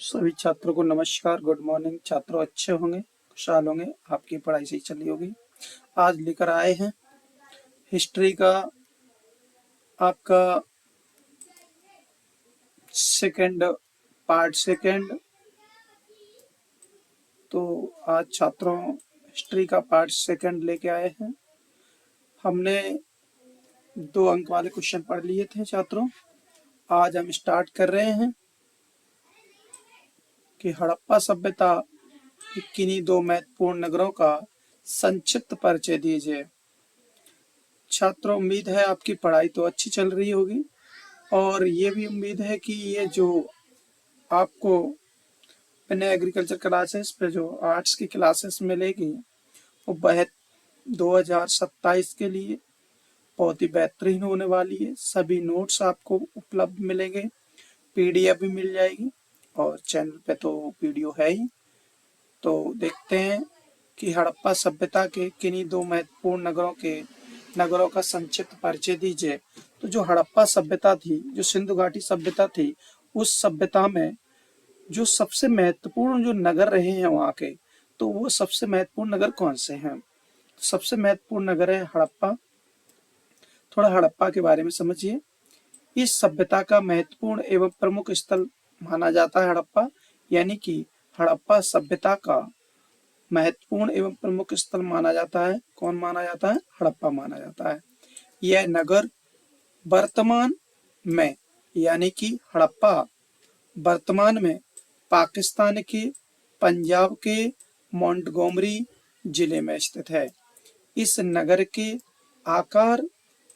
सभी छात्रों को नमस्कार, गुड मॉर्निंग। छात्रों अच्छे होंगे, खुशहाल होंगे, आपकी पढ़ाई सही चल रही होगी। आज लेकर आए हैं हिस्ट्री का आपका सेकंड पार्ट सेकंड। तो आज छात्रों हिस्ट्री का पार्ट सेकंड लेके आए हैं। हमने 2 अंक वाले क्वेश्चन पढ़ लिए थे छात्रों। आज हम स्टार्ट कर रहे हैं कि हड़प्पा सभ्यता के किन्हीं 2 महत्वपूर्ण नगरों का संक्षिप्त परिचय दीजिए। छात्रों, उम्मीद है आपकी पढ़ाई तो अच्छी चल रही होगी और ये भी उम्मीद है कि ये जो आपको अपने एग्रीकल्चर क्लासेस पे जो आर्ट्स की क्लासेस मिलेगी वो 2027 के लिए बहुत ही बेहतरीन होने वाली है। सभी नोट्स आपको उपलब्ध मिलेंगे, पीडीएफ भी मिल जाएगी और चैनल पे तो वीडियो है ही। तो देखते हैं कि हड़प्पा सभ्यता के किन्हीं 2 महत्वपूर्ण नगरों का संक्षिप्त परिचय दीजिए। तो जो हड़प्पा सभ्यता थी, जो सिंधु घाटी सभ्यता थी, उस सभ्यता में जो सबसे महत्वपूर्ण जो नगर रहे हैं वहाँ के, तो वो सबसे महत्वपूर्ण नगर कौन से हैं? सबसे महत्वपूर्ण नगर है हड़प्पा। थोड़ा हड़प्पा के बारे में समझिए। इस सभ्यता का महत्वपूर्ण एवं प्रमुख स्थल माना जाता है हड़प्पा, यानी कि हड़प्पा सभ्यता का महत्वपूर्ण एवं प्रमुख स्थल माना जाता है। कौन माना जाता है? हड़प्पा माना जाता है। यह नगर वर्तमान में, यानी कि हड़प्पा वर्तमान में पाकिस्तान के पंजाब के मोंटगोमरी जिले में स्थित है। इस नगर के आकार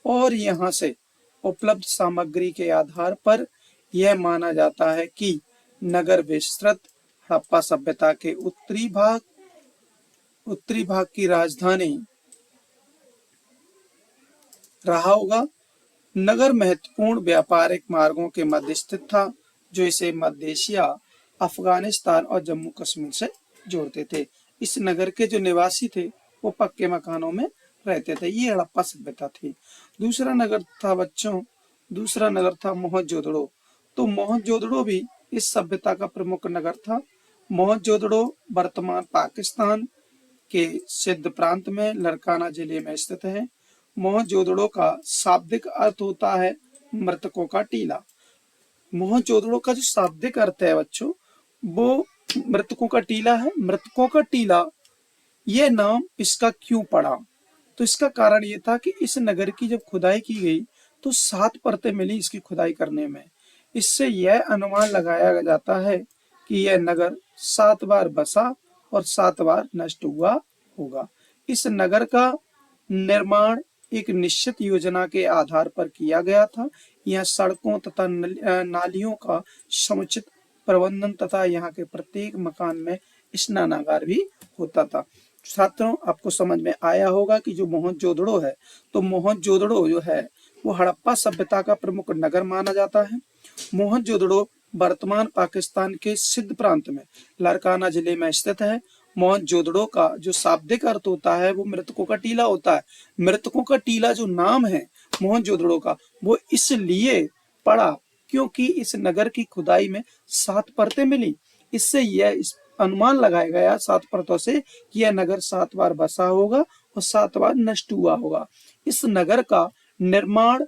और यहाँ से उपलब्ध सामग्री के आधार पर यह माना जाता है कि नगर विस्तृत हड़प्पा सभ्यता के उत्तरी भाग की राजधानी रहा होगा। नगर महत्वपूर्ण व्यापारिक मार्गों के मध्य स्थित था, जो इसे मध्य एशिया, अफगानिस्तान और जम्मू कश्मीर से जोड़ते थे। इस नगर के जो निवासी थे वो पक्के मकानों में रहते थे। ये हड़प्पा सभ्यता थी। दूसरा नगर था मोहनजोदड़ो। तो मोहनजोदड़ो भी इस सभ्यता का प्रमुख नगर था। मोहनजोदड़ो वर्तमान पाकिस्तान के सिंध प्रांत में लरकाना जिले में स्थित है। मोहनजोदड़ो का शाब्दिक अर्थ होता है मृतकों का टीला। मोहनजोदड़ो का जो शाब्दिक अर्थ है बच्चों, वो मृतकों का टीला है। मृतकों का टीला ये नाम इसका क्यों पड़ा? तो इसका कारण ये था कि इस नगर की जब खुदाई की गई तो 7 परतें मिली इसकी खुदाई करने में। इससे यह अनुमान लगाया जाता है कि यह नगर 7 बार बसा और 7 बार नष्ट हुआ होगा। इस नगर का निर्माण एक निश्चित योजना के आधार पर किया गया था। यहाँ सड़कों तथा नालियों का समुचित प्रबंधन तथा यहाँ के प्रत्येक मकान में स्नानागार भी होता था। छात्रों, आपको समझ में आया होगा कि जो मोहनजोदड़ो है, तो मोहनजोदड़ो जो है वो हड़प्पा सभ्यता का प्रमुख नगर माना जाता है। मोहनजोदड़ो वर्तमान पाकिस्तान के सिंध प्रांत में लारकाना जिले में स्थित है। मोहनजोदड़ो का जो शाब्दिक अर्थ होता है वो मृतकों का टीला होता है। मृतकों का टीला जो नाम है मोहनजोदड़ो का, वो इसलिए पड़ा क्योंकि इस नगर की खुदाई में 7 परतें मिली। इससे यह अनुमान लगाया गया 7 परतों से कि यह नगर 7 बार बसा होगा और 7 बार नष्ट हुआ होगा। इस नगर का निर्माण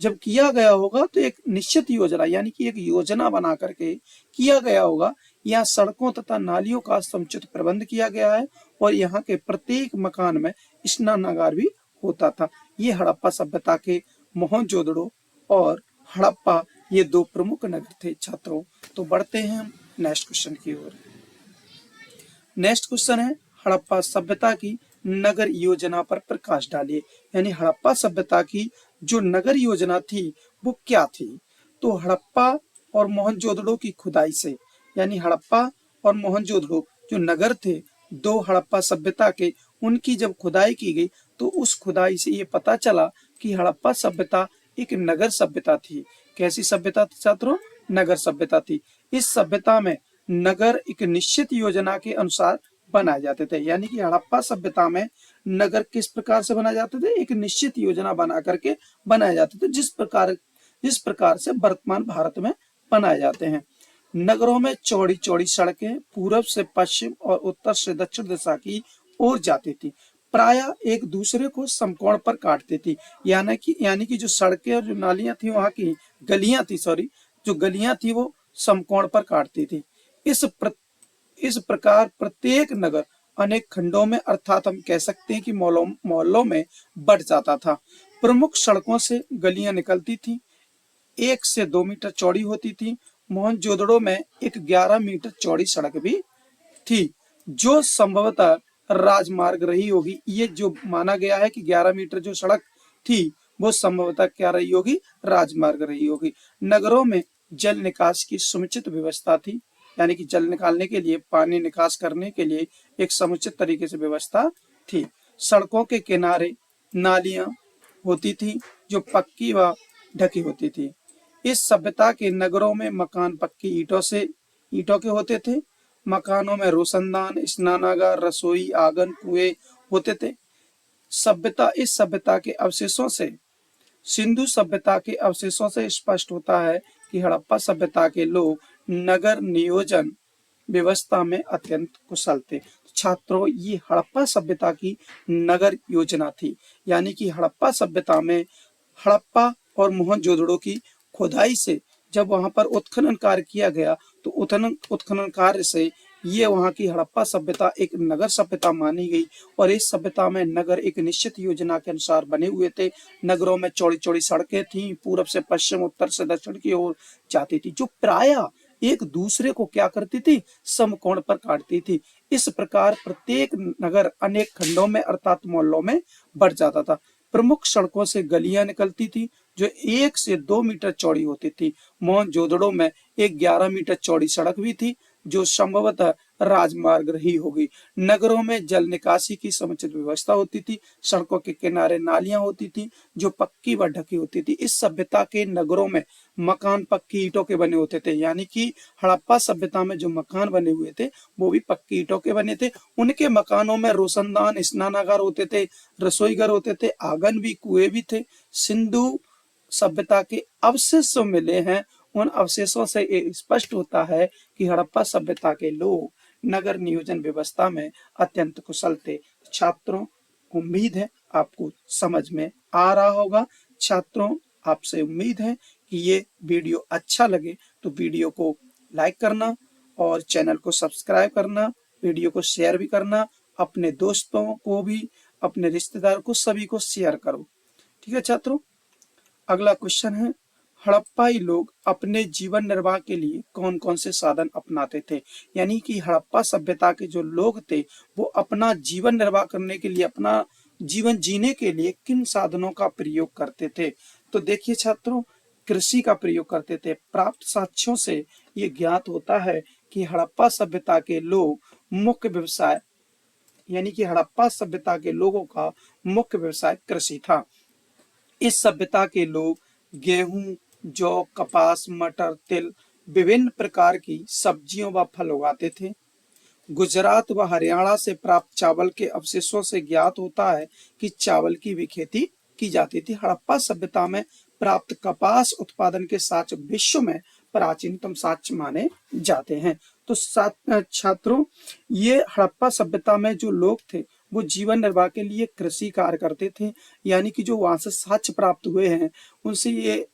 जब किया गया होगा तो एक निश्चित योजना, यानी कि एक योजना बना करके किया गया होगा। यहाँ सड़कों तथा नालियों का समुचित प्रबंध किया गया है और यहाँ के प्रत्येक मकान में स्नानागार भी होता था। ये हड़प्पा सभ्यता के मोहनजोदड़ो और हड़प्पा ये 2 प्रमुख नगर थे। छात्रों, तो बढ़ते हैं हम नेक्स्ट क्वेश्चन की ओर। नेक्स्ट क्वेश्चन है हड़प्पा सभ्यता की नगर योजना पर प्रकाश डालिए। यानी हड़प्पा सभ्यता की जो नगर योजना थी वो क्या थी? तो हड़प्पा और मोहनजोदड़ो की खुदाई से, यानी हड़प्पा और मोहनजोदड़ो जो नगर थे 2 हड़प्पा सभ्यता के, उनकी जब खुदाई की गई तो उस खुदाई से ये पता चला कि हड़प्पा सभ्यता एक नगर सभ्यता थी। कैसी सभ्यता थी छात्रों? नगर सभ्यता थी। इस सभ्यता में नगर एक निश्चित योजना के अनुसार बनाए जाते थे। यानी कि हड़प्पा सभ्यता में नगर किस प्रकार से बनाए जाते थे? एक निश्चित योजना बना करके बनाए जाते थे, जिस प्रकार से वर्तमान भारत में बनाए जाते हैं। नगरों में चौड़ी चौड़ी सड़कें पूरब से पश्चिम और उत्तर से दक्षिण दिशा की ओर जाती थी। प्रायः एक दूसरे को समकोण पर काटती थी। यानी कि जो सड़कें और जो नालियां थी, वहां की गलियां थी, सॉरी, जो गलियां थी वो समकोण पर काटती थी। इस प्र, इस प्रकार प्रत्येक नगर अनेक खंडों में, अर्थात हम कह सकते हैं कि मोहल्लों में बढ़ जाता था। प्रमुख सड़कों से गलियां निकलती थी, 1 से 2 मीटर चौड़ी होती थी। मोहनजोदड़ो में एक 11 मीटर चौड़ी सड़क भी थी, जो संभवतः राजमार्ग रही होगी। ये जो माना गया है कि 11 मीटर जो सड़क थी वो संभवतः क्या रही होगी, राजमार्ग रही होगी। नगरों में जल निकास की समुचित व्यवस्था थी, यानी कि जल निकालने के लिए, पानी निकास करने के लिए एक समुचित तरीके से व्यवस्था थी। सड़कों के किनारे नालियां होती थी जो पक्की व ढकी होती थी। इस सभ्यता के नगरों में मकान पक्की ईंटों के होते थे। मकानों में रोशनदान, स्नानागार, रसोई, आंगन, कुएं होते थे। इस सभ्यता के अवशेषों से सिंधु सभ्यता के अवशेषों से स्पष्ट होता है कि हड़प्पा सभ्यता के लोग नगर नियोजन व्यवस्था में अत्यंत कुशल थे। छात्रों, ये हड़प्पा सभ्यता की नगर योजना थी, यानी कि हड़प्पा सभ्यता में हड़प्पा और मोहनजोदड़ो की खुदाई से जब वहां पर उत्खनन कार्य किया गया तो उत्खनन कार्य से ये वहां की हड़प्पा सभ्यता एक नगर सभ्यता मानी गई। और इस सभ्यता में नगर एक निश्चित योजना के अनुसार बने हुए थे। नगरों में चौड़ी चौड़ी सड़कें थीं, पूरब से पश्चिम, उत्तर से दक्षिण की ओर जाती थी, जो प्रायः एक दूसरे को क्या करती थी, समकोण पर काटती थी। इस प्रकार प्रत्येक नगर अनेक खंडों में, अर्थात मोहल्लों में बढ़ जाता था। प्रमुख सड़कों से गलियां निकलती थी जो 1 से 2 मीटर चौड़ी होती थी। मोहनजोदड़ो में एक 11 मीटर चौड़ी सड़क भी थी जो संभवतः राजमार्ग रही होगी। नगरों में जल निकासी की समुचित व्यवस्था होती थी। सड़कों के किनारे नालियां होती थी जो पक्की व ढकी होती थी। इस सभ्यता के नगरों में मकान पक्की ईंटों के बने होते थे, यानी कि हड़प्पा सभ्यता में जो मकान बने हुए थे वो भी पक्की ईंटों के बने थे। उनके मकानों में रोशनदान, स्नानागार होते थे, रसोई घर होते थे, आंगन भी, कुएं भी थे। सिंधु सभ्यता के अवशेष मिले हैं। उन अवशेषों से ये स्पष्ट होता है कि हड़प्पा सभ्यता के लोग नगर नियोजन व्यवस्था में अत्यंत कुशल थे। छात्रों, उम्मीद है आपको समझ में आ रहा होगा। छात्रों, आपसे उम्मीद है कि ये वीडियो अच्छा लगे तो वीडियो को लाइक करना और चैनल को सब्सक्राइब करना, वीडियो को शेयर भी करना, अपने दोस्तों को भी, अपने रिश्तेदार को, सभी को शेयर करो। ठीक है छात्रों, अगला क्वेश्चन है, हड़प्पाई लोग अपने जीवन निर्वाह के लिए कौन कौन से साधन अपनाते थे? यानी कि हड़प्पा सभ्यता के जो लोग थे वो अपना जीवन निर्वाह करने के लिए, अपना जीवन जीने के लिए किन साधनों का प्रयोग करते थे? तो देखिए छात्रों, कृषि का प्रयोग करते थे। प्राप्त साक्ष्यों से ये ज्ञात होता है कि हड़प्पा सभ्यता के लोग मुख्य व्यवसाय, यानी कि हड़प्पा सभ्यता के लोगों का मुख्य व्यवसाय कृषि था। इस सभ्यता के लोग गेहूं, जौ, कपास, मटर, तिल, विभिन्न प्रकार की सब्जियों व फल उगाते थे। गुजरात व हरियाणा से प्राप्त चावल के अवशेषों से ज्ञात होता है कि चावल की भी खेती की जाती थी। हड़प्पा सभ्यता में प्राप्त कपास उत्पादन के साक्ष्य विश्व में प्राचीनतम साक्ष्य माने जाते हैं। तो छात्रों, ये हड़प्पा सभ्यता में जो लोग थे वो जीवन निर्वाह के लिए कृषि कार्य करते थे। यानी कि जो वहां से साक्ष्य प्राप्त हुए हैं उनसे ये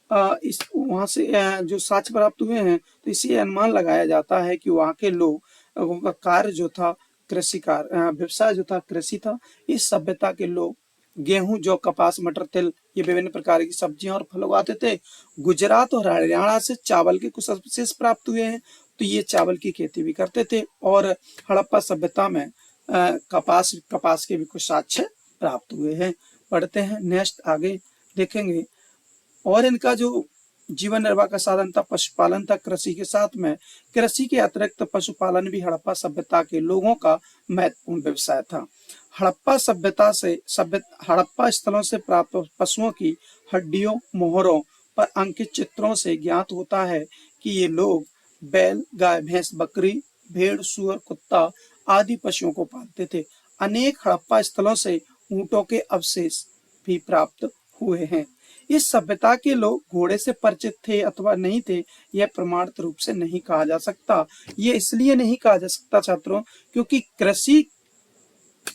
इस वहां से जो साक्ष्य प्राप्त हुए हैं, तो इसे अनुमान लगाया जाता है कि वहां के लोगों का कार्य जो था, कृषि कार्य, व्यवसाय जो था, कृषि था। इस सभ्यता के लोग गेहूं, जौ, कपास, मटर, तिल, ये विभिन्न प्रकार की सब्जियां और फल उगाते थे। गुजरात और हरियाणा से चावल के कुछ अवशेष प्राप्त हुए हैं, तो ये चावल की खेती भी करते थे। और हड़प्पा सभ्यता में कपास के भी कुछ साक्ष्य प्राप्त हुए हैं। पढ़ते हैं, नेक्स्ट आगे देखेंगे। और इनका जो जीवन निर्वाह का साधन था, पशुपालन था। कृषि के साथ में कृषि के अतिरिक्त पशुपालन भी हड़प्पा सभ्यता के लोगों का महत्वपूर्ण व्यवसाय था। हड़प्पा स्थलों से प्राप्त पशुओं की हड्डियों, मोहरों पर अंकित चित्रों से ज्ञात होता है कि ये लोग बैल, गाय, भैंस, बकरी, भेड़, सूअर, कुत्ता आदि पशुओं को पालते थे। अनेक हड़प्पा स्थलों से ऊंटों के अवशेष भी प्राप्त हुए हैं। इस सभ्यता के लोग घोड़े से परिचित थे अथवा नहीं थे, यह प्रमाणित रूप से नहीं कहा जा सकता। ये इसलिए नहीं कहा जा सकता छात्रों, क्योंकि कृषि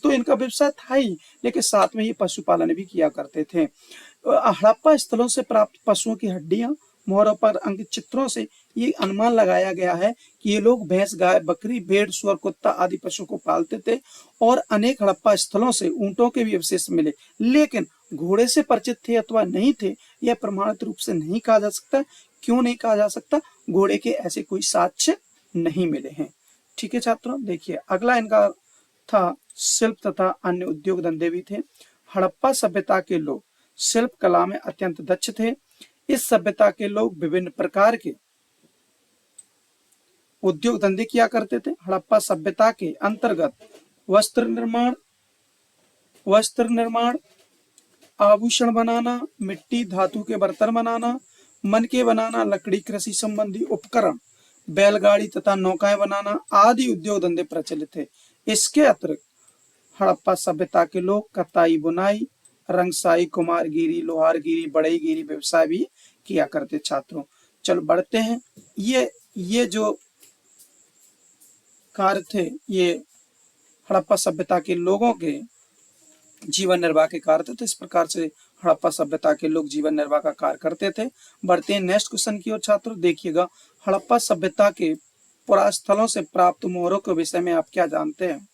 तो इनका व्यवसाय था ही, लेकिन साथ में ये पशुपालन भी किया करते थे। हड़प्पा स्थलों से प्राप्त पशुओं की हड्डियां, मोहरों पर अंकित चित्रों से ये अनुमान लगाया गया है कि ये लोग भैंस, गाय, बकरी, भेड़, सुअर, कुत्ता आदि पशु को पालते थे। और अनेक हड़प्पा स्थलों से ऊंटों के भी अवशेष मिले, लेकिन घोड़े से परिचित थे अथवा नहीं थे, यह प्रमाणित रूप से नहीं कहा जा सकता। क्यों नहीं कहा जा सकता? घोड़े के ऐसे कोई साक्ष्य नहीं मिले हैं। ठीक है छात्रों, देखिए अगला इनका था शिल्प तथा अन्य उद्योग धंधे भी थे। हड़प्पा सभ्यता के लोग शिल्प कला में अत्यंत दक्ष थे। इस सभ्यता के लोग विभिन्न प्रकार के उद्योग धंधे किया करते थे। हड़प्पा सभ्यता के अंतर्गत वस्त्र निर्माण, आभूषण बनाना, मिट्टी धातु के बर्तन बनाना, मनके बनाना, लकड़ी, कृषि संबंधी उपकरण, बैलगाड़ी तथा नौकाएं बनाना आदि उद्योग धंधे प्रचलित थे। इसके अतिरिक्त हड़प्पा सभ्यता के लोग कताई, बुनाई, रंगसाई, कुमारगिरी, लोहारगिरी, बढ़ईगिरी व्यवसाय भी किया करते। छात्रों चलो बढ़ते हैं। ये जो कार्य थे, ये हड़प्पा सभ्यता के लोगों के जीवन निर्वाह के कार्य थे। तो इस प्रकार से हड़प्पा सभ्यता के लोग जीवन निर्वाह का कार्य करते थे। बढ़ते हैं नेक्स्ट क्वेश्चन की ओर छात्रों। देखिएगा, हड़प्पा सभ्यता के पुरास्थलों से प्राप्त मोहरों के विषय में आप क्या जानते हैं?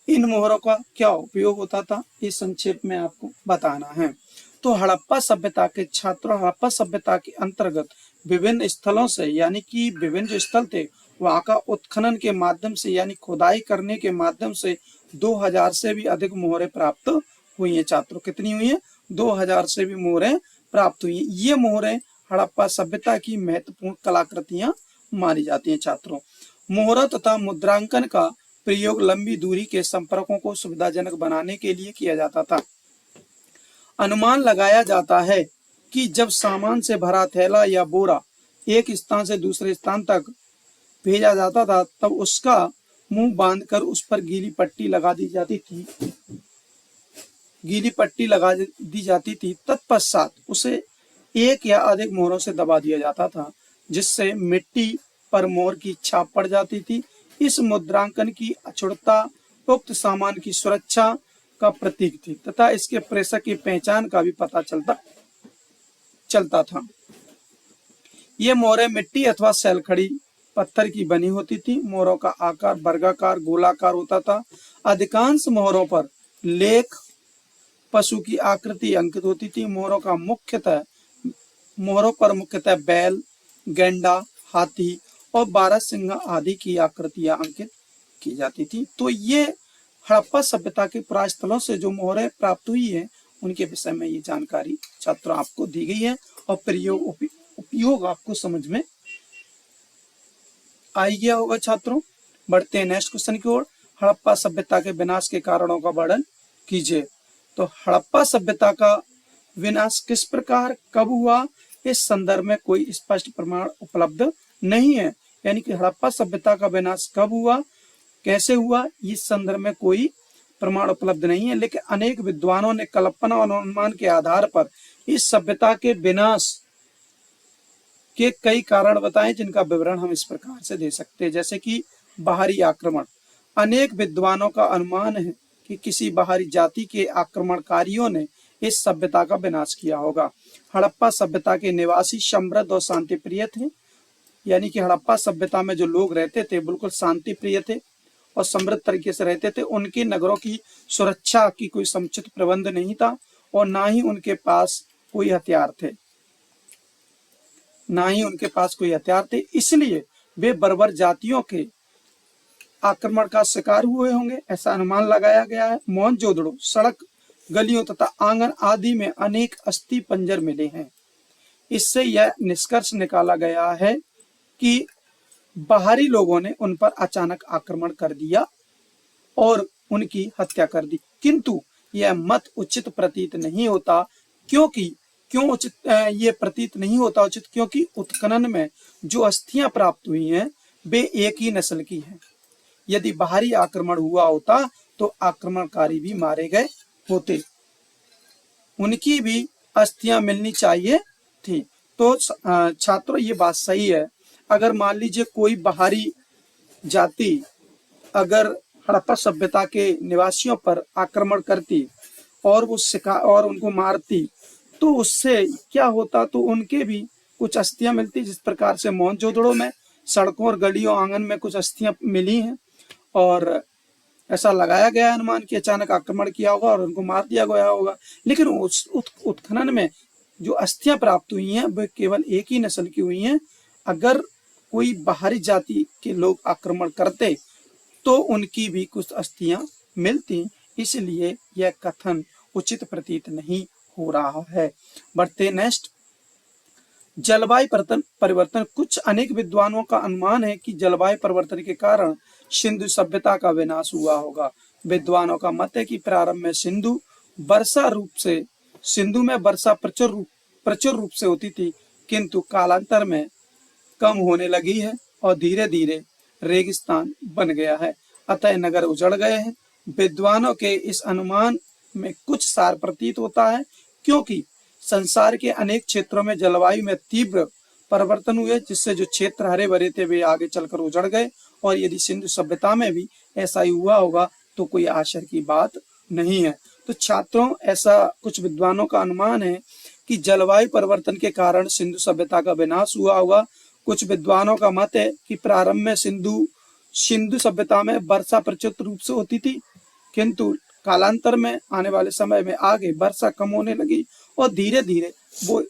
इन मोहरों का क्या उपयोग होता था, ये संक्षेप में आपको बताना है। तो हड़प्पा सभ्यता के छात्रों, हड़प्पा सभ्यता के अंतर्गत विभिन्न स्थलों से, यानी कि विभिन्न जो स्थल थे वहां का उत्खनन के माध्यम से, यानी खुदाई करने के माध्यम से 2000 से भी अधिक मोहरें प्राप्त हुई हैं। छात्रों कितनी हुई हैं? 2000 से भी मोहरें प्राप्त हुई हैं। ये मोहरें हड़प्पा सभ्यता की महत्वपूर्ण कलाकृतियां मानी जाती हैं। छात्रों, मोहरा तथा मुद्रांकन का प्रयोग लंबी दूरी के संपर्कों को सुविधाजनक बनाने के लिए किया जाता था। अनुमान लगाया जाता है कि जब सामान से भरा थैला या बोरा एक स्थान से दूसरे स्थान तक भेजा जाता था, तब उसका मुंह बांधकर उस पर गीली पट्टी लगा दी जाती थी। तत्पश्चात उसे एक या अधिक मोहरों से दबा दिया जाता था, जिससे मिट्टी पर मोहर की छाप पड़ जाती थी। इस मुद्रांकन की अक्षुण्णता उक्त सामान की सुरक्षा का प्रतीक थी तथा इसके प्रेषक की पहचान का भी पता चलता था। ये मोहरें मिट्टी अथवा सैलखड़ी पत्थर की बनी होती थी। मोहरों का आकार वर्गाकार, गोलाकार होता था। अधिकांश मोहरों पर लेख, पशु की आकृति अंकित होती थी। मोहरों पर मुख्यतः बैल, गेंडा, हाथी और 12 सिंह आदि की आकृतियां अंकित की जाती थी। तो ये हड़प्पा सभ्यता के पुरास्थलों से जो मोहरें प्राप्त हुई है, उनके विषय में ये जानकारी छात्रों आपको दी गई है और उपयोग आपको समझ में आ गया होगा। छात्रों बढ़ते हैं नेक्स्ट क्वेश्चन की ओर। हड़प्पा सभ्यता के विनाश के कारणों का वर्णन कीजिए। तो हड़प्पा सभ्यता का विनाश किस प्रकार, कब हुआ, इस संदर्भ में कोई स्पष्ट प्रमाण उपलब्ध नहीं है। यानी कि हड़प्पा सभ्यता का विनाश कब हुआ, कैसे हुआ, इस संदर्भ में कोई प्रमाण उपलब्ध नहीं है। लेकिन अनेक विद्वानों ने कल्पना और अनुमान के आधार पर इस सभ्यता के विनाश के कई कारण बताएं, जिनका विवरण हम इस प्रकार से दे सकते हैं। जैसे कि बाहरी आक्रमण। अनेक विद्वानों का अनुमान है कि किसी बाहरी जाति के आक्रमणकारियों ने इस सभ्यता का विनाश किया होगा। हड़प्पा सभ्यता के निवासी समृद्ध और शांति प्रिय थे। यानी कि हड़प्पा सभ्यता में जो लोग रहते थे बिल्कुल शांति प्रिय थे और समृद्ध तरीके से रहते थे। उनके नगरों की सुरक्षा की कोई समुचित प्रबंध नहीं था और ना ही उनके पास कोई हथियार थे। इसलिए वे बर्बर जातियों के आक्रमण का शिकार हुए होंगे, ऐसा अनुमान लगाया गया है। मोहनजोदड़ो सड़क, गलियों तथा आंगन आदि में अनेक अस्थि पंजर मिले हैं। इससे यह निष्कर्ष निकाला गया है कि बाहरी लोगों ने उन पर अचानक आक्रमण कर दिया और उनकी हत्या कर दी। किंतु यह मत उचित प्रतीत नहीं होता। क्योंकि उत्खनन में जो अस्थियां प्राप्त हुई हैं वे एक ही नस्ल की हैं। यदि बाहरी आक्रमण हुआ होता तो आक्रमणकारी भी मारे गए होते। उनकी भी अस्थियां मिलनी चाहिए थी। तो छात्रों ये बात सही है। अगर मान लीजिए कोई बाहरी जाति अगर हड़प्पा सभ्यता के निवासियों पर आक्रमण करती और वो और उनको मारती, तो उससे क्या होता, तो उनके भी कुछ अस्थियां मिलती। जिस प्रकार से मोहनजोदड़ो में सड़कों और गलियों आंगन में कुछ अस्थियां मिली हैं और ऐसा लगाया गया अनुमान कि अचानक आक्रमण किया होगा और उनको मार दिया गया होगा। लेकिन उस उत्खनन में जो अस्थियां प्राप्त हुई हैं वे केवल एक ही नस्ल की हुई हैं। अगर कोई बाहरी जाति के लोग आक्रमण करते तो उनकी भी कुछ अस्थियां मिलती, इसलिए यह कथन उचित प्रतीत नहीं हो रहा है। बढ़ते नेक्स्ट, जलवायु परिवर्तन। कुछ अनेक विद्वानों का अनुमान है कि जलवायु परिवर्तन के कारण सिंधु सभ्यता का विनाश हुआ होगा। विद्वानों का मत है कि प्रारंभ में सिंधु में वर्षा प्रचुर रूप से होती थी, किंतु कालांतर में कम होने लगी है और धीरे धीरे रेगिस्तान बन गया है, अतः नगर उजड़ गए हैं। विद्वानों के इस अनुमान में कुछ सार प्रतीत होता है, क्योंकि संसार के अनेक क्षेत्रों में जलवायु में तीव्र परिवर्तन हुए, जिससे जो क्षेत्र हरे भरे थे वे आगे चलकर उजड़ गए। और यदि सिंधु सभ्यता में भी ऐसा ही हुआ होगा तो कोई आश्चर्य की बात नहीं है। तो छात्रों, ऐसा कुछ विद्वानों का अनुमान है कि जलवायु परिवर्तन के कारण सिंधु सभ्यता का विनाश हुआ होगा। कुछ विद्वानों का मत है कि प्रारंभ में सिंधु सभ्यता में वर्षा प्रचुर रूप से होती थी, किंतु कालांतर में आने वाले समय में आगे वर्षा कम होने लगी और धीरे धीरे वो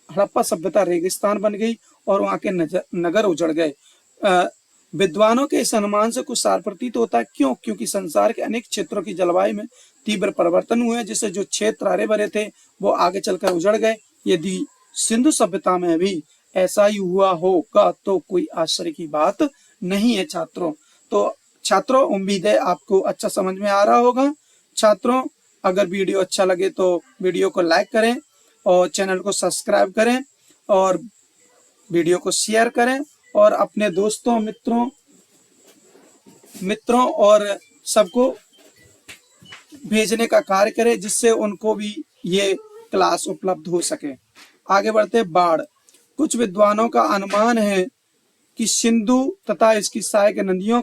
हड़प्पा सभ्यता रेगिस्तान बन गई और वहां के नगर उजड़ गए। विद्वानों के इस अनुमान से कुछ सार प्रतीत होता है, क्योंकि संसार के अनेक क्षेत्रों की जलवायु में तीव्र परिवर्तन हुए, जिससे जो क्षेत्र हरे भरे थे वो आगे चलकर उजड़ गए। यदि सिंधु सभ्यता में भी ऐसा ही हुआ होगा तो कोई आश्चर्य की बात नहीं है। छात्रों, उम्मीद है आपको अच्छा समझ में आ रहा होगा। छात्रों, अगर वीडियो अच्छा लगे तो वीडियो को लाइक करें और चैनल को सब्सक्राइब करें और वीडियो को शेयर करें और अपने दोस्तों, मित्रों और सबको भेजने का कार्य करें, जिससे उनको भी ये क्लास उपलब्ध हो सके। आगे बढ़ते, बाढ़। कुछ विद्वानों का अनुमान है कि सिंधु तथा इसकी सहायक नदियों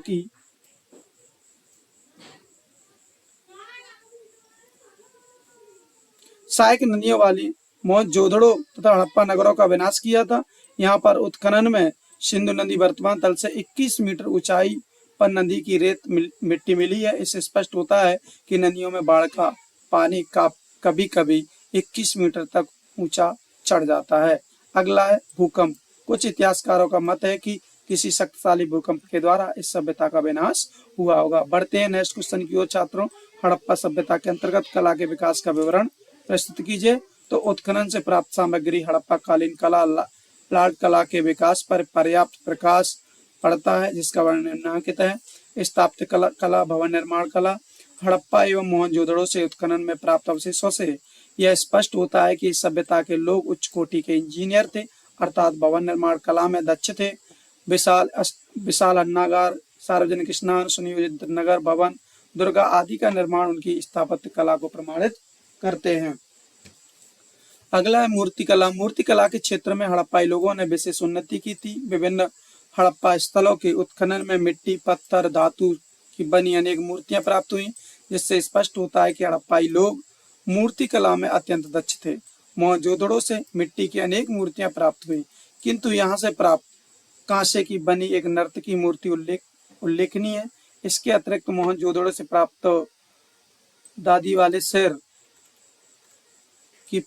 वाली मोहनजोदड़ो तथा हड़प्पा नगरों का विनाश किया था। यहाँ पर उत्खनन में सिंधु नदी वर्तमान तल से 21 मीटर ऊंचाई पर नदी की रेत मिट्टी मिली है। इससे स्पष्ट होता है कि नदियों में बाढ़ का पानी का कभी कभी 21 मीटर तक ऊंचा चढ़ जाता है। अगला है भूकंप। कुछ इतिहासकारों का मत है कि किसी शक्तिशाली भूकंप के द्वारा इस सभ्यता का विनाश हुआ होगा। बढ़ते हैं नेक्स्ट क्वेश्चन की ओर। छात्रों, हड़प्पा सभ्यता के अंतर्गत कला के विकास का विवरण प्रस्तुत कीजिए। तो उत्खनन से प्राप्त सामग्री हड़प्पा कालीन कला, लाट कला के विकास पर पर्याप्त प्रकाश पड़ता है, जिसका वर्णन निम्नलिखित है। स्थापत्य कला, भवन निर्माण कला। हड़प्पा एवं मोहनजोदड़ो से उत्खनन में प्राप्त अवशेषों से यह स्पष्ट होता है कि इस सभ्यता के लोग उच्च कोटि के इंजीनियर थे, अर्थात भवन निर्माण कला में दक्ष थे। विशाल अन्नागार, सार्वजनिक स्नान, सुनियोजित नगर, भवन, दुर्गा आदि का निर्माण उनकी स्थापत्य कला को प्रमाणित करते हैं। अगला है मूर्तिकला। मूर्तिकला के क्षेत्र में हड़प्पाई लोगों ने विशेष उन्नति की थी। विभिन्न हड़प्पा स्थलों के उत्खनन में मिट्टी, पत्थर, धातु की बनी अनेक मूर्तियां प्राप्त हुई, जिससे स्पष्ट होता है कि हड़प्पाई लोग मूर्तिकला में अत्यंत दक्ष थे। मोहनजोदड़ो से मिट्टी की अनेक मूर्तियां प्राप्त हुई, किंतु यहाँ से प्राप्त कांसे की बनी एक नर्तकी मूर्ति उल्लेखनीय है। इसके अतिरिक्त मोहनजोदड़ो से प्राप्त दादी वाले शेर की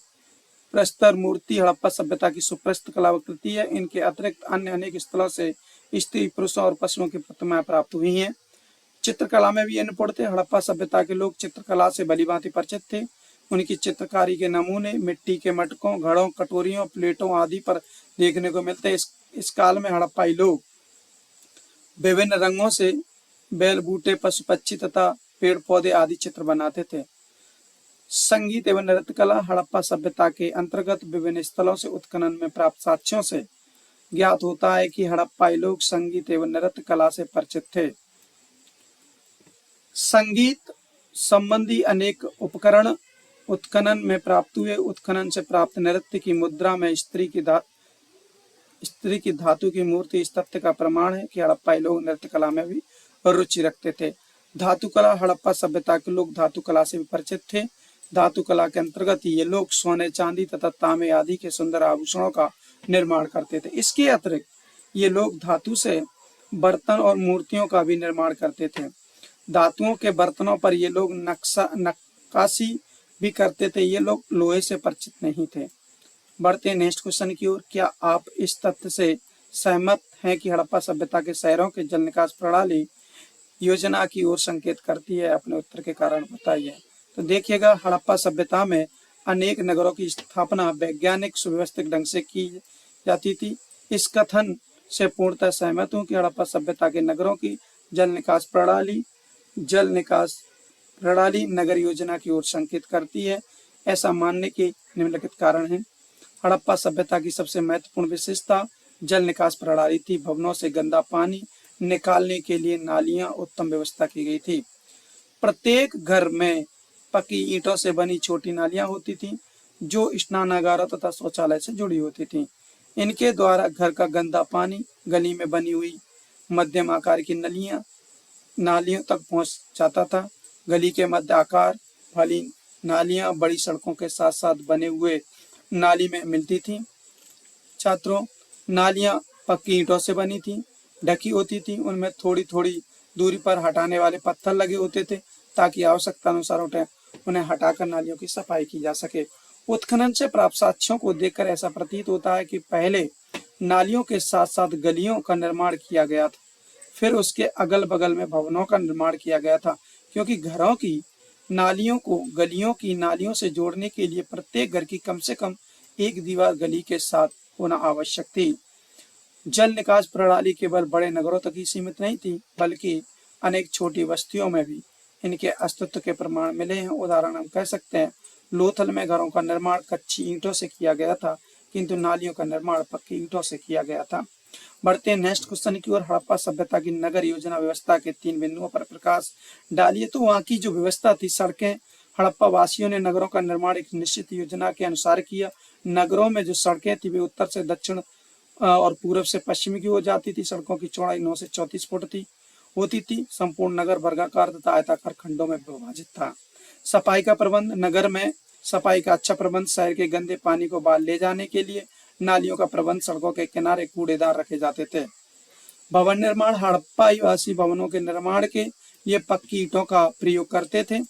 प्रस्तर मूर्ति हड़प्पा सभ्यता की सुप्रसिद्ध कलाकृति है। इनके अतिरिक्त अन्य अनेक स्थलों से स्त्री, पुरुषों और पशुओं की प्रतिमाएं प्राप्त हुई हैं। चित्रकला में भी निपुण थे। हड़प्पा सभ्यता के लोग चित्रकला से भलीभांति परिचित थे। उनकी चित्रकारी के नमूने मिट्टी के मटकों, घड़ों, कटोरियों, प्लेटों आदि पर देखने को मिलते हैं। इस काल में हड़प्पाई लोग विभिन्न रंगों से बैल, बूटे, पशु पक्षी तथा पेड़ पौधे आदि चित्र बनाते थे। संगीत एवं नृत्य कला। हड़प्पा सभ्यता के अंतर्गत विभिन्न स्थलों से उत्खनन में प्राप्त साक्ष्यों से ज्ञात होता है कि हड़प्पाई लोग संगीत एवं नृत्य कला से परिचित थे। संगीत संबंधी अनेक उपकरण उत्खनन में प्राप्त हुए। उत्खनन से प्राप्त नृत्य की मुद्रा में स्त्री की धातु की मूर्ति इस तथ्य का प्रमाण है कि हड़प्पाई लोग नृत्य कला में भी रुचि रखते थे। धातु कला, हड़प्पा सभ्यता के लोग धातु कला से भी परिचित थे। धातु कला के अंतर्गत ये लोग सोने, चांदी तथा तांबे आदि के सुंदर आभूषणों का निर्माण करते थे। इसके अतिरिक्त ये लोग धातु से बर्तन और मूर्तियों का भी निर्माण करते थे। धातुओं के बर्तनों पर ये लोग नक्काशी भी करते थे। ये लोग लोहे से परिचित नहीं थे। बढ़ते नेक्स्ट क्वेश्चन की ओर। क्या आप इस तथ्य से सहमत हैं कि हड़प्पा सभ्यता के शहरों के जल निकास प्रणाली योजना की ओर संकेत करती है? अपने उत्तर के कारण बताइए। तो देखिएगा, हड़प्पा सभ्यता में अनेक नगरों की स्थापना वैज्ञानिक सुव्यवस्थित ढंग से की जाती थी। इस कथन से पूर्णतः सहमत हूँ कि हड़प्पा सभ्यता के नगरों की जल निकास प्रणाली नगर योजना की ओर संकेत करती है। ऐसा मानने के निम्नलिखित कारण हैं। हड़प्पा सभ्यता की सबसे महत्वपूर्ण विशेषता जल निकास प्रणाली थी। भवनों से गंदा पानी निकालने के लिए नालियां उत्तम व्यवस्था की गई थी। प्रत्येक घर में पक्की ईंटों से बनी छोटी नालियां होती थीं, जो स्नानागारों तथा शौचालय से जुड़ी होती थीं। इनके द्वारा घर का गंदा पानी गली में बनी हुई मध्यम आकार की नालियों तक पहुंच जाता था। गली के मध्य आकार वाली नालियां बड़ी सड़कों के साथ साथ बने हुए नाली में मिलती थीं। छात्रों, नालियां पक्की ईंटों से बनी थीं, ढकी होती थी। उनमें थोड़ी थोड़ी दूरी पर हटाने वाले पत्थर लगे होते थे ताकि आवश्यकता अनुसार उन्हें हटाकर नालियों की सफाई की जा सके। उत्खनन से प्राप्त साक्ष्यों को देखकर ऐसा प्रतीत होता है कि पहले नालियों के साथ साथ गलियों का निर्माण किया गया था, फिर उसके अगल बगल में भवनों का निर्माण किया गया था, क्योंकि घरों की नालियों को गलियों की नालियों से जोड़ने के लिए प्रत्येक घर की कम से कम एक दीवार गली के साथ होना आवश्यक थी। जल निकास प्रणाली केवल बड़े नगरों तक ही सीमित नहीं थी, बल्कि अनेक छोटी बस्तियों में भी इनके अस्तित्व के प्रमाण मिले हैं। उदाहरण हम कह सकते हैं, लोथल में घरों का निर्माण कच्ची ईंटों से किया गया था, किंतु नालियों का निर्माण पक्की ईंटों से किया गया था। बढ़ते हैं नेक्स्ट क्वेश्चन की ओर। हड़प्पा सभ्यता की नगर योजना व्यवस्था के 3 बिंदुओं पर प्रकाश डालिए। तो वहाँ की जो व्यवस्था थी, सड़कें, हड़प्पा वासियों ने नगरों का निर्माण एक निश्चित योजना के अनुसार किया। नगरों में जो सड़कें थी वे उत्तर से दक्षिण और पूर्व से पश्चिम की ओर जाती थी। सड़कों की चौड़ाई 9 से 34 फुट होती थी। संपूर्ण नगर वर्गाकार तथा आयताकार खंडों में विभाजित था। सफाई का प्रबंध, नगर में सफाई का अच्छा प्रबंध, शहर के गंदे पानी को बाहर ले जाने के लिए नालियों का प्रबंध, सड़कों के किनारे कूड़ेदान रखे जाते थे। भवन निर्माण, हड़प्पाई वासी भवनों के निर्माण के लिए पक्की ईंटों का प्रयोग करते थे।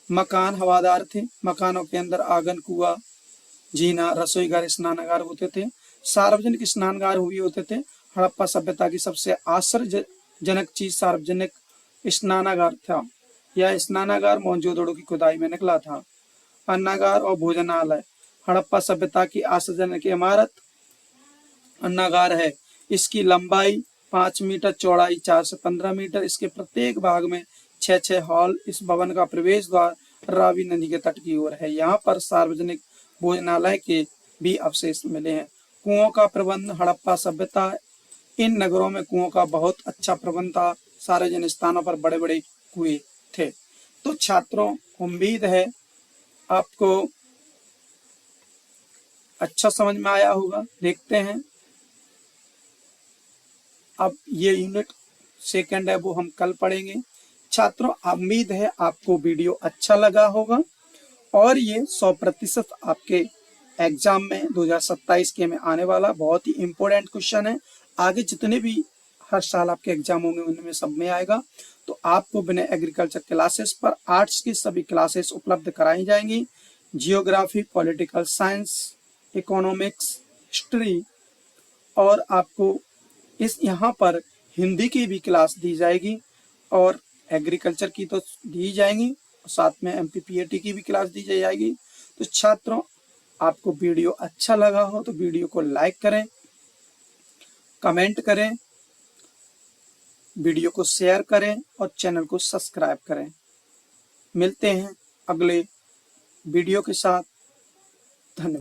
मकान हवादार थे। मकानों के अंदर आंगन, कुआं, जीना, रसोई घर, स्नानागार होते थे। सार्वजनिक स्नानगार हुए होते थे। हड़प्पा सभ्यता की सबसे आश्चर्यजनक चीज सार्वजनिक स्नानागार था। यह स्नानागार मोहनजोदड़ो की खुदाई में निकला था। अन्नागार और भोजनालय, हड़प्पा सभ्यता की आश्चर्यजनक इमारत अन्नागार है। इसकी लंबाई 5 मीटर, चौड़ाई 4 से 15 मीटर। इसके प्रत्येक भाग में 6 हॉल। इस भवन का प्रवेश द्वार रावी नदी के तट की ओर है। यहाँ पर सार्वजनिक भोजनालय के भी अवशेष मिले हैं। कुओं का प्रबंध, हड़प्पा सभ्यता, इन नगरों में कुओं का बहुत अच्छा प्रबंध था। सार्वजनिक स्थानों पर बड़े बड़े कुएं थे। तो छात्रों, उम्मीद है आपको अच्छा समझ में आया होगा। देखते हैं अब ये यूनिट सेकंड है वो हम कल पढ़ेंगे। छात्रों, उम्मीद है आपको वीडियो अच्छा लगा होगा और ये 100% आपके एग्जाम में 2027 के में आने वाला बहुत ही इंपॉर्टेंट क्वेश्चन है। आगे जितने भी हर साल आपके एग्जाम होंगे उनमें सब में आएगा। तो आपको बिना एग्रीकल्चर क्लासेस पर आर्ट्स की सभी क्लासेस उपलब्ध कराई जाएंगी। Geography, political science, economics, history और आपको यहाँ पर हिंदी की भी क्लास दी जाएगी और एग्रीकल्चर की तो दी जाएंगी, साथ में MPPAT की भी क्लास दी जाएगी। तो छात्रों, आपको वीडियो अच्छा लगा हो तो वीडियो को लाइक करें, कमेंट करें, वीडियो को शेयर करें और चैनल को सब्सक्राइब करें। मिलते हैं अगले वीडियो के साथ। धन्यवाद।